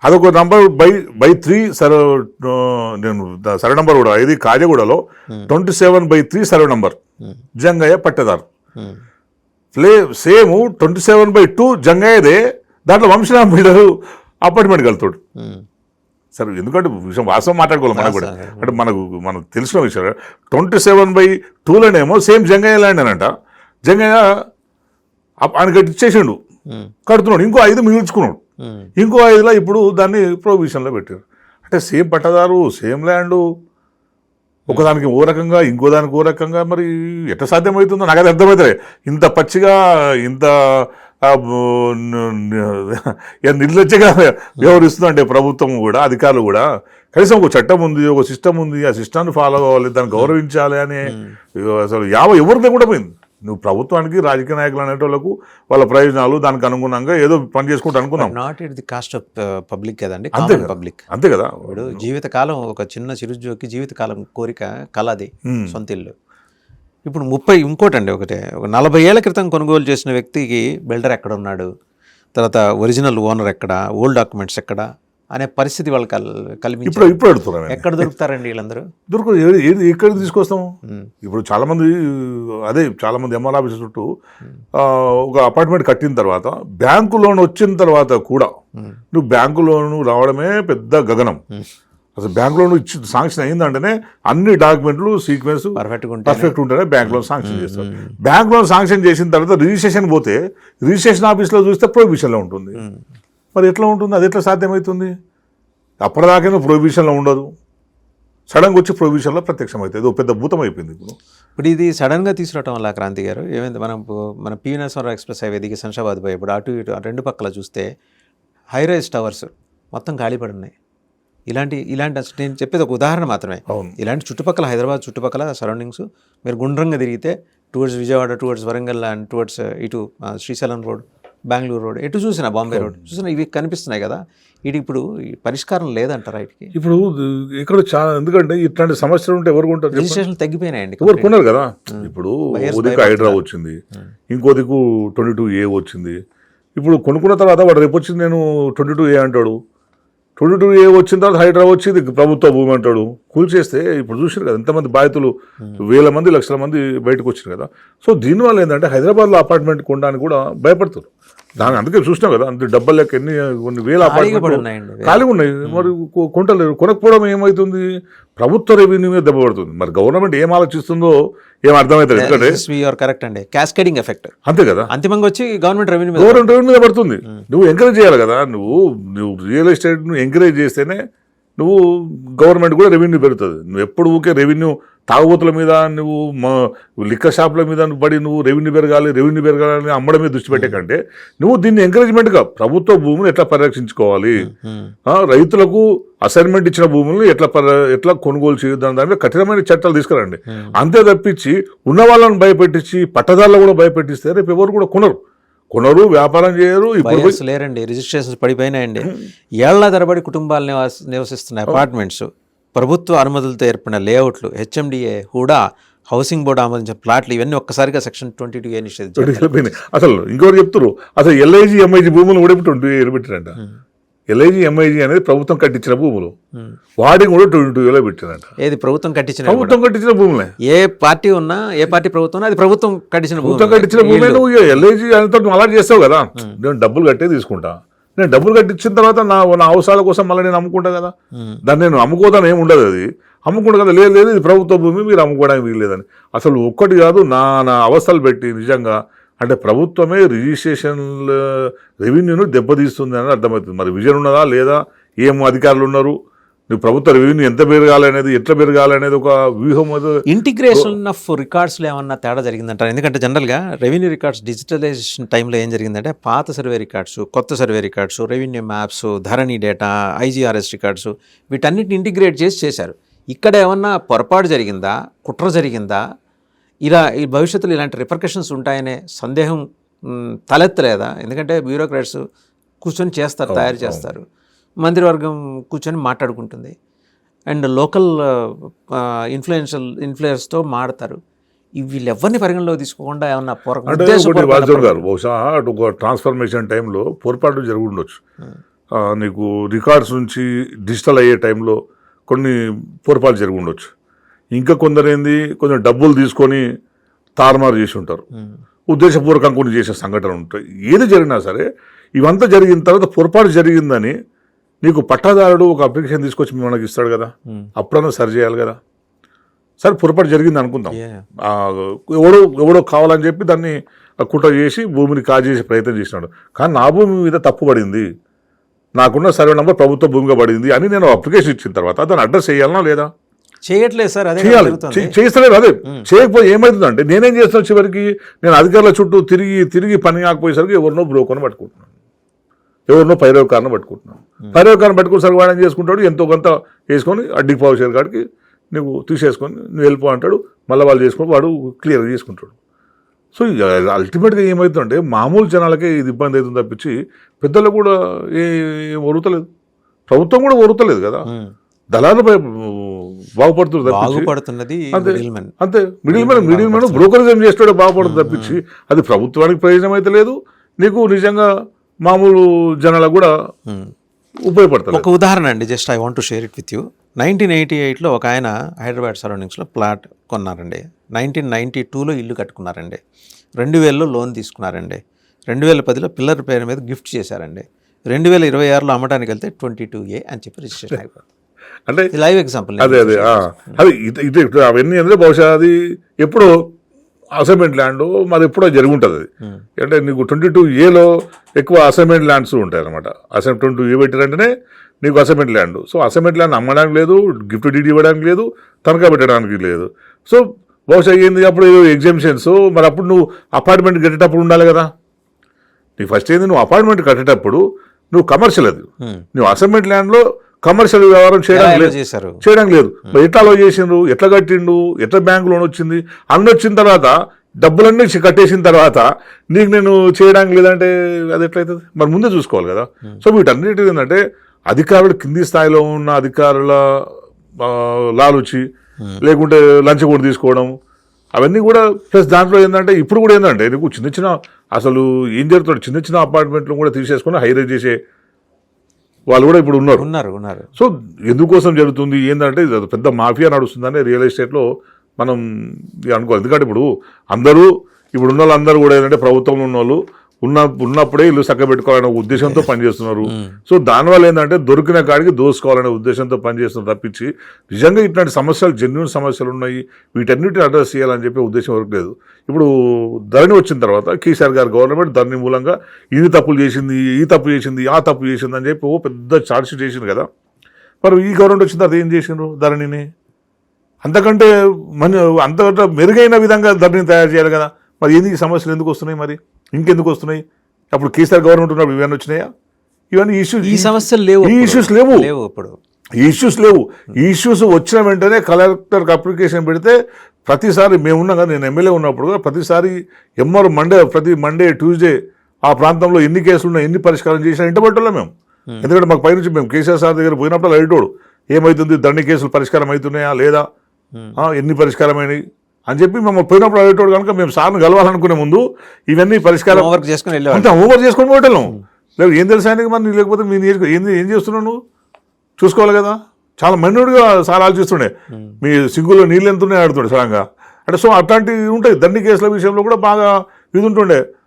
అదొక number by 3 నేను survey number కూడా ఇది కాజగూడలో 27/3 సర్వే నంబర్ జంగయ్య పట్టేదారు. సేమ్ 27/2 జంగయ్యదే, దాంట్లో వంశనామ బిల్డరు అపార్ట్మెంట్ కలుతాడు. సరే, ఎందుకంటే విషయం వాస్తవం మాట్లాడుకోవాలి మనకు కూడా, అంటే మనకు తెలిసిన విషయం. 27/2లోనేమో సేమ్ జంగయ్య ల్యాండ్ అనంట. జంగయ్య ఆయన ఇచ్చేసిండు, కడుతున్నాడు. ఇంకో 5 మిగిల్చుకున్నాడు. ఇంకో 5లో ఇప్పుడు దాన్ని ప్రొవిజన్లో పెట్టారు. అంటే సేమ్ పట్టదారు, సేమ్ ల్యాండు, ఒకదానికి ఓ రకంగా ఇంకో దానికి ఓ రకంగా. మరి ఎట్లా సాధ్యమవుతుందో నాకు అది అర్థమవుతుంది. ఇంత పచ్చిగా, ఇంత నిర్లజ్జగా వ్యవహరిస్తుందంటే ప్రభుత్వం కూడా, అధికారులు కూడా. కనీసం ఒక చట్టం ఉంది, ఒక సిస్టమ్ ఉంది, ఆ సిస్టమ్ని ఫాలో అవ్వాలి, దాన్ని గౌరవించాలి అని అసలు ఎవరితో కూడా పోయింది. నువ్వు ప్రభుత్వానికి, రాజకీయ నాయకులు అనేటోళ్లకు వాళ్ళ ప్రయోజనాలు దానికి అనుగుణంగా ఏదో పని చేసుకుంటూ అనుకున్నాం. Not at the cost of public కదండి, పబ్లిక్ అంతే కదా. ఇప్పుడు జీవితకాలం ఒక చిన్న చిరుజోకి జీవితకాలం కోరిక కలది సొంత ఇల్లు. ఇప్పుడు ఇంకోటండి, ఒక 40 ఏళ్ల క్రితం కొనుగోలు చేసిన వ్యక్తికి బిల్డర్ ఎక్కడ ఉన్నాడు, తర్వాత ఒరిజినల్ ఓనర్ ఎక్కడ, ఓల్డ్ డాక్యుమెంట్స్ ఎక్కడ అనే పరిస్థితి వాళ్ళు కల్పించారు. ఇప్పుడు అడుగుతున్నారు, ఎక్కడ దొరుకుతారండి వీళ్ళందరూ? ఎక్కడ తీసుకొస్తాము? ఇప్పుడు చాలా మంది ఎంఆర్ ఆఫీస్ చుట్టూ ఒక అపార్ట్మెంట్ కట్టిన తర్వాత బ్యాంకు లోన్ వచ్చిన తర్వాత కూడా నువ్వు బ్యాంకు లోన్ రావడమే పెద్ద గగనం. అసలు బ్యాంక్ లోన్ ఇచ్చి శాంక్షన్ అయిందంటేనే అన్ని డాక్యుమెంట్లు సీక్వెన్స్ పర్ఫెక్ట్ ఉంటేనే బ్యాంక్ లోన్ శాంక్షన్ చేస్తారు. బ్యాంక్ లోన్ శాంక్షన్ చేసిన తర్వాత రిజిస్ట్రేషన్ పోతే రిజిస్ట్రేషన్ ఆఫీస్లో చూస్తే ప్రొహిబిషన్లో ఉంటుంది. మరి ఎట్లా ఉంటుంది? అది ఎట్లా సాధ్యమవుతుంది? అప్పటిదాకా ప్రొహిబిషన్లో ఉండదు, సడన్గా వచ్చి ప్రొహిబిషన్లో ప్రత్యక్షమవుతుంది. ఇది పెద్ద భూతం అయిపోయింది. ఇప్పుడు ఇది సడన్గా తీసుకురావటం వల్ల క్రాంతి గారు ఏమైంది, మన పి నరసింహారావు ఎక్స్ప్రెస్ హైవే దిగి శంషాబాద్ పోయి ఇప్పుడు అటు ఇటు 2 పక్కల చూస్తే హై రైజ్ టవర్స్ మొత్తం ఖాళీపడి ఉన్నాయి. ఇలాంటి నేను చెప్పేది ఒక ఉదాహరణ మాత్రమే. ఇలాంటి చుట్టుపక్కల, హైదరాబాద్ చుట్టుపక్కల సరౌండింగ్స్ మీరు గుండ్రంగా తిరిగితే towards Vijayawada, towards Warangal and towards ఇటు శ్రీశైలం రోడ్, బెంగళూరు రోడ్, ఎటు చూసినా బాంబే రోడ్ చూసినా ఇవి కనిపిస్తున్నాయి కదా. ఇప్పుడు పరిష్కారం లేదంటారా వీటికి? ఇప్పుడు ఇక్కడ చాలా, ఎందుకంటే ఇట్లాంటి సమస్యలు ఉంటే ఎవరు కొంటారు? రిజిస్ట్రేషన్ తగ్గిపోయినాయండి, ఎవరు కొన్నారు కదా. ఇప్పుడు ఓ దిక్కు హైడ్రా వచ్చింది, ఇంకో దిక్కు 22A వచ్చింది. ఇప్పుడు కొనుక్కున్న తర్వాత వాడు రేపు వచ్చింది నేను 22A అంటాడు, 22A వచ్చిన తర్వాత హైడ్రా వచ్చి ప్రభుత్వ భూమి అంటాడు. కూల్చేస్తే ఇప్పుడు చూసారు కదా ఎంతమంది బాధితులు, వేల మంది, లక్షల మంది బయటకు వచ్చారు కదా. సో దీనివల్ల ఏంటంటే హైదరాబాద్లో అపార్ట్మెంట్ కొనడానికి కూడా భయపడతారు. అందుకే చూసినాం కదా, అంత డబ్బల్ లెక్క కొన్ని వేల అపార్ట్మెంట్ ఖాళీగా ఉన్నాయి. మరి కొంటలేరు. కొనకపోవడం ఏమవుతుంది? ప్రభుత్వ రెవెన్యూ మీద దెబ్బపడుతుంది. మరి గవర్నమెంట్ ఏం ఆలోచిస్తుందో ఏం అర్థమవుతుంది. ఎందుకంటే కరెక్ట్ అండి, క్యాస్కేడింగ్ ఎఫెక్ట్ అంతే కదా. అంతిమంగా వచ్చి గవర్నమెంట్ రెవెన్యూ మీద పడుతుంది. నువ్వు ఎంకరేజ్ చేయాలి కదా. నువ్వు రియల్ ఎస్టేట్ ను ఎంకరేజ్ చేస్తేనే నువ్వు గవర్నమెంట్ కూడా రెవెన్యూ పెరుగుతుంది. నువ్వు ఎప్పుడు ఊకే రెవెన్యూ తాగుబోతుల మీద, నువ్వు లిక్కర్ షాపుల మీద పడి నువ్వు రెవెన్యూ పెరగాలని అమ్మడం మీద దృష్టి పెట్టే కంటే నువ్వు దీన్ని ఎంకరేజ్మెంట్గా ప్రభుత్వ భూములు ఎట్లా పరిరక్షించుకోవాలి, రైతులకు అసైన్మెంట్ ఇచ్చిన భూములను ఎట్లా కొనుగోలు చేయొద్దు దాని మీద కఠినమైన చట్టాలు తీసుకురండి. అంతే తప్పించి ఉన్న వాళ్ళని భయపెట్టించి పట్టదారులు కూడా భయపెట్టిస్తే రేపు ఎవరు కూడా కొనరు, వ్యాపారం చేయరు. ఇప్పుడు లేరండి, రిజిస్ట్రేషన్స్ పడిపోయినాయండి. ఏళ్ల తరబడి కుటుంబాలు నివసిస్తున్న అపార్ట్మెంట్స్, ప్రభుత్వ అనుమతులతో ఏర్పడిన లేఅవుట్లు, హెచ్ఎండిఏ, హుడా, హౌసింగ్ బోర్డు ఆమోదించిన ప్లాట్లు, ఇవన్నీ ఒక్కసారిగా సెక్షన్ 22A నిషేధించారు. అసలు ఇంకొకరు చెప్తారు, అసలు LIG, MIG భూములు కూడా 22A పెట్టారంట. LIG, MIG అనేది ప్రభుత్వం కట్టించిన భూములు, వాటిని కూడా 22A పెట్టారంట. ఏది ప్రభుత్వం కట్టించిన భూములే. ఏ పార్టీ ఉన్నా, ఏ పార్టీ ప్రభుత్వం అది ప్రభుత్వం కట్టించిన భూములే. నువ్వు LIG అంతా అలా చేస్తావు కదా. నేను డబ్బులు కట్టే తీసుకుంటా, నేను డబ్బులు కట్టించిన తర్వాత నా అవసరాల కోసం మళ్ళీ నేను అమ్ముకుంటా కదా. దాన్ని నేను అమ్ముకోదాని ఏమి ఉండదు. అది అమ్ముకుంటా కదా. లేదు ఇది ప్రభుత్వ భూమి, మీరు అమ్ముకోవడానికి వీల్లేదని. అసలు ఒక్కటి కాదు, నా అవస్థలు పెట్టి నిజంగా అంటే ప్రభుత్వమే రిజిస్ట్రేషన్ రెవెన్యూను దెబ్బతీస్తుంది అని అర్థమవుతుంది. మరి విజన్ ఉన్నదా లేదా, ఏం అధికారులు ఉన్నారు, నువ్వు ప్రభుత్వ రెవెన్యూ ఎంత పెరగాలనేది, ఎట్లా పెరగాలనేది ఒక వ్యూహం. ఇంటిగ్రేషన్ ఆఫ్ రికార్డ్స్లో ఏమన్నా తేడా జరిగిందంటారు? ఎందుకంటే జనరల్గా రెవెన్యూ రికార్డ్స్ డిజిటలైజేషన్ టైంలో ఏం జరిగిందంటే పాత సర్వే రికార్డ్స్, కొత్త సర్వే రికార్డ్స్, రెవెన్యూ మ్యాప్స్, ధరణి డేటా, IGRS రికార్డ్స్, వీటన్నిటిని ఇంటిగ్రేట్ చేశారు. ఇక్కడ ఏమన్నా పొరపాటు జరిగిందా, కుట్ర జరిగిందా, ఇలా ఈ భవిష్యత్తులో ఇలాంటి రిపర్కషన్స్ ఉంటాయనే సందేహం తలెత్తలేదా? ఎందుకంటే బ్యూరోక్రాట్స్ కూర్చొని చేస్తారు, తయారు చేస్తారు, మంత్రివర్గం కూర్చొని మాట్లాడుకుంటుంది, అండ్ లోకల్ ఇన్ఫ్లుయెన్స్తో మాడతారు. వీళ్ళు ఎవరిని పరిగణలో తీసుకోకుండా ఏమన్నా గారు బహుశా అటు ఒక ట్రాన్స్ఫర్మేషన్ టైంలో పొరపాటు జరిగి ఉండొచ్చు. నీకు రికార్డ్స్ నుంచి డిజిటల్ అయ్యే టైంలో కొన్ని పొరపాటు జరిగి ఉండొచ్చు. ఇంకా కొందరు కొంచెం డబ్బులు తీసుకొని తారుమారు చేసి ఉంటారు, ఉద్దేశపూర్వకంగా కొన్ని చేసే సంఘటనలు ఉంటాయి. ఏది జరిగినా సరే ఇవంతా జరిగిన తర్వాత పొరపాటు జరిగిందని నీకు పట్టాదారుడు ఒక అప్లికేషన్ తీసుకొచ్చి మనకి ఇస్తాడు కదా, అప్పుడన్నా సరి చేయాలి కదా. సరే పొరపాటు జరిగింది అనుకుందాం, ఎవడో కావాలని చెప్పి దాన్ని కుట్ర చేసి భూమిని కాజేసే ప్రయత్నం చేసినాడు. కానీ నా భూమి మీద తప్పు పడింది, నాకున్న సర్వే నెంబర్ ప్రభుత్వ భూమిగా పడింది అని నేను అప్లికేషన్ ఇచ్చిన తర్వాత దాన్ని అడ్రస్ చేయాలనా లేదా? చేయట్లేదు సార్, అదే చేయాలి. జరుగుతుంది. చేస్తలేదు. అదే చేయకపోతే ఏమవుతుందంటే నేనేం చేస్తాను, చివరికి నేను అధికారుల చుట్టూ తిరిగి పని కాకపోయేసరికి ఎవరినో బ్రోకర్ని పట్టుకుంటున్నాను, ఎవరినో పైరవకారణ పట్టుకుంటున్నాను. పైరవకారణ పట్టుకునేసరికి వాడు ఏం చేసుకుంటాడు, ఎంతో కొంత వేసుకొని అడ్డికి పావుషేర్ కాడికి నువ్వు తీసేసుకొని నువ్వు వెళ్ళిపో అంటాడు. మళ్ళీ వాళ్ళు చేసుకొని వాడు క్లియర్గా చేసుకుంటాడు. సో అల్టిమేట్గా ఏమవుతుందంటే మామూలు జనాలకే ఇది ఇబ్బంది అవుతుంది తప్పించి పెద్దలు కూడా ఏం ఒరుగుతలేదు, ప్రభుత్వం కూడా ఒరుగుతలేదు కదా. దళాలపై బాగుపడుతున్నది అంతే. మిడిల్ మ్యాన్ బ్రోకరేజ్ చేస్తాడు బాగుపడుతుంది తప్పించి అది ప్రభుత్వానికి ప్రయోజనం అయితే లేదు, నీకు నిజంగా మామూలు జనాలకు కూడా ఉపయోగపడుతుంది. ఒక ఉదాహరణ అండి, just I want to share it with you. 1988లో ఒక ఆయన హైదరాబాద్ సరౌండింగ్స్లో ప్లాట్ కొన్నారండి. 1992లో ఇల్లు కట్టుకున్నారండి. 2000లో లోన్ తీసుకున్నారండి. 2010లో పిల్లర్ పేరు మీద గిఫ్ట్ చేశారండి. 2026లో అమ్మడానికి వెళ్తే 22A అని చెప్పి రిజిస్ట్రేషన్ అయిపోయింది. అంటే లైవ్ ఎగ్జాంపుల్. అదే ఇది అవన్నీ అంటే బహుశా అది ఎప్పుడో అసైన్మెంట్ ల్యాండ్ మరి ఎప్పుడో జరిగి ఉంటుంది. అది అంటే నీకు 22Aలో ఎక్కువ అసైన్మెంట్ ల్యాండ్స్ ఉంటాయి అనమాట. 22A పెట్టారంటేనే నీకు assignment land. So assignment land అమ్మడానికి లేదు, గిఫ్ట్ డీడీ ఇవ్వడానికి లేదు, తనఖా పెట్టడానికి లేదు. సో బహుశా అయ్యింది అప్పుడు ఎగ్జామ్షన్స్. మరి అప్పుడు నువ్వు అపార్ట్మెంట్ కట్టేటప్పుడు ఉండాలి కదా. నీకు ఫస్ట్ నువ్వు అపార్ట్మెంట్ కట్టేటప్పుడు నువ్వు కమర్షియల్, అది నువ్వు అసైన్మెంట్ ల్యాండ్లో కమర్షియల్ వ్యవహారం చేయడం లేదు. మరి ఎట్లా అలో చేసిండ్రు, ఎట్లా కట్టిండు, ఎట్లా బ్యాంకు లోన్ వచ్చింది, అన్ని వచ్చిన తర్వాత డబ్బులన్నీ కట్టేసిన తర్వాత నీకు నేను చేయడానికి లేదంటే అది ఎట్లయితుంది? మరి ముందే చూసుకోవాలి కదా. సో వీటన్నిటి ఏంటంటే అధికారులు కింది స్థాయిలో ఉన్న అధికారుల లాలుచి, లేకుంటే లంచ్ కూడా తీసుకోవడం, అవన్నీ కూడా ప్లస్ దాంట్లో ఏంటంటే ఇప్పుడు కూడా ఏంటంటే నీకు చిన్న అసలు ఏం జరుగుతుంది, చిన్న అపార్ట్మెంట్లు కూడా తీసేసుకొని హైరేజ్ చేసే వాళ్ళు కూడా ఇప్పుడు ఉన్నారు. సో ఎందుకోసం జరుగుతుంది ఏంటంటే ఇది పెద్ద మాఫియా నడుస్తుందని రియల్ ఎస్టేట్లో మనం అనుకోవాలి. ఎందుకంటే ఇప్పుడు ఉన్న వాళ్ళందరూ కూడా ఏంటంటే ప్రభుత్వంలో ఉన్న వాళ్ళు ఉన్నప్పుడే ఇల్లు చక్కబెట్టుకోవాలనే ఉద్దేశంతో పనిచేస్తున్నారు. సో దానివల్ల ఏంటంటే దొరికిన కాడికి దోసుకోవాలనే ఉద్దేశంతో పనిచేస్తున్నారు తప్పించి నిజంగా ఇట్లాంటి సమస్యలు, జెన్యూన్ సమస్యలు ఉన్నాయి, వీటన్నిటిని అడ్రస్ చేయాలని చెప్పే ఉద్దేశం వరకు లేదు. ఇప్పుడు ధరణి వచ్చిన తర్వాత కేసీఆర్ గారు గవర్నమెంట్ ధరణి మూలంగా ఇది తప్పులు చేసింది, ఈ తప్పు చేసింది, ఆ తప్పు చేసింది అని చెప్పి పెద్ద ఛార్జ్షీట్ చేసింది కదా. మరి ఈ గవర్నమెంట్ వచ్చిన తర్వాత ఏం చేసిండ్రు? ధరణిని అంతకంటే మెరుగైన విధంగా ధరణిని తయారు చేయాలి కదా. మరి ఏంది ఈ సమస్యలు ఎందుకు వస్తున్నాయి? మరి ఇంకెందుకు వస్తున్నాయి? అప్పుడు కేసీఆర్ గవర్నమెంట్ ఉన్నప్పుడు ఇవన్నీ వచ్చినాయా? ఇవన్నీ సమస్యలు లేవు. ఈ ఇష్యూస్ లేవు. ఈ ఇష్యూస్ వచ్చిన వెంటనే కలెక్టర్కి అప్లికేషన్ పెడితే ప్రతిసారి మేమున్నాం కదా, నేను ఎమ్మెల్యే ఉన్నప్పుడు ప్రతిసారి ప్రతి మండే ట్యూస్డే ఆ ప్రాంతంలో ఎన్ని కేసులు ఉన్నాయి, ఎన్ని పరిష్కారం చేసినా ఇంటబట్టలో మేము. ఎందుకంటే మాకు పైనుంచి మేము కేసీఆర్ సార్ దగ్గర పోయినప్పుడు అడిగేటోడు ఏమవుతుంది, దండి కేసులు పరిష్కారం అవుతున్నాయా లేదా, ఎన్ని పరిష్కారమైనవి అని చెప్పి మేము పోయినప్పుడు అడిగేటోడు. కనుక మేము సార్ని కలవాలనుకునే ముందు ఇవన్నీ పరిష్కారం ఓవర్ చేసుకొని పోవటం లేదు. ఏం తెలుసు ఆయనకి మరి, లేకపోతే మీ ఏం చేస్తున్నావు నువ్వు చూసుకోవాలి కదా. చాలా మైన్యూట్గా సార్ ఆలోచిస్తుండే, మీ సింగుల్లో నీళ్ళు ఎంత ఉన్నాయి ఆడుతుండే సడన్గా. అంటే సో అట్లాంటివి ఉంటాయి. దండి కేసుల విషయంలో కూడా బాగా ఇది ఉంటుండే.